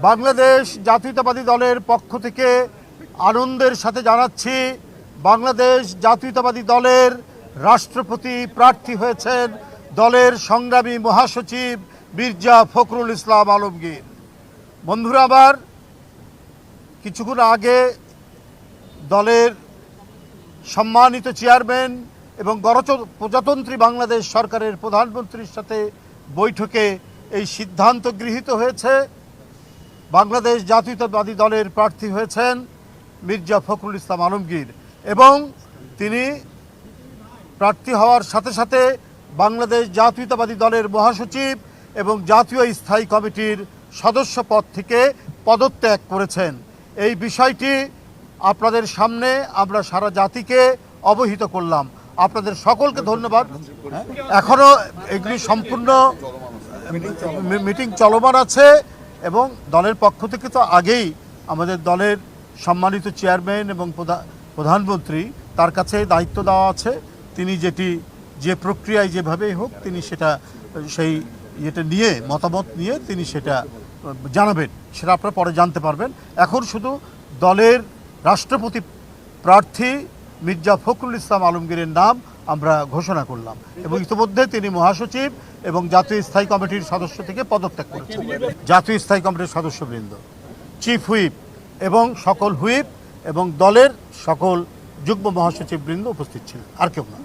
বাংলাদেশ জাতীয়তাবাদী দলের পক্ষ থেকে আনন্দের সাথে জানাচ্ছি, বাংলাদেশ জাতীয়তাবাদী দলের রাষ্ট্রপতি প্রার্থী হয়েছেন দলের সংগ্রামী মহাসচিব মির্জা ফখরুল ইসলাম আলমগীর। বন্ধুরা, আবার কিছুক্ষণ আগে দলের সম্মানিত চেয়ারম্যান এবং গণপ্রজাতন্ত্রী বাংলাদেশ সরকারের প্রধানমন্ত্রীর সাথে বৈঠকে এই সিদ্ধান্ত গৃহীত হয়েছে, বাংলাদেশ জাতীয়তাবাদী দলের প্রার্থী হয়েছেন মির্জা ফখরুল ইসলাম আলমগীর এবং তিনি প্রার্থী হওয়ার সাথে সাথে বাংলাদেশ জাতীয়তাবাদী দলের মহাসচিব এবং জাতীয় স্থায়ী কমিটির সদস্য পদ থেকে পদত্যাগ করেছেন। এই বিষয়টি আপনাদের সামনে আমরা সারা জাতিকে অবহিত করলাম। আপনাদের সকলকে ধন্যবাদ। এখনও এগুলি সম্পূর্ণ মিটিং চলমান আছে এবং দলের পক্ষ থেকে তো আগেই আমাদের দলের সম্মানিত চেয়ারম্যান এবং প্রধানমন্ত্রী তার কাছে দায়িত্ব দেওয়া আছে, তিনি যে প্রক্রিয়ায় যেভাবেই হোক তিনি এটা নিয়ে মতামত নিয়ে তিনি সেটা জানাবেন, সেটা আপনারা পরে জানতে পারবেন। এখন শুধু দলের রাষ্ট্রপতি প্রার্থী মির্জা ফখরুল ইসলাম আলমগীরের নাম আমরা ঘোষণা করলাম এবং ইতিমধ্যে তিনি মহাসচিব এবং জাতীয় স্থায়ী কমিটির সদস্য থেকে পদত্যাগ করেছেন। জাতীয় স্থায়ী কমিটির সদস্যবৃন্দ, চিফ হুইপ এবং সকল হুইপ এবং দলের সকল যুগ্ম মহাসচিববৃন্দ উপস্থিত ছিলেন, আর কেউ না।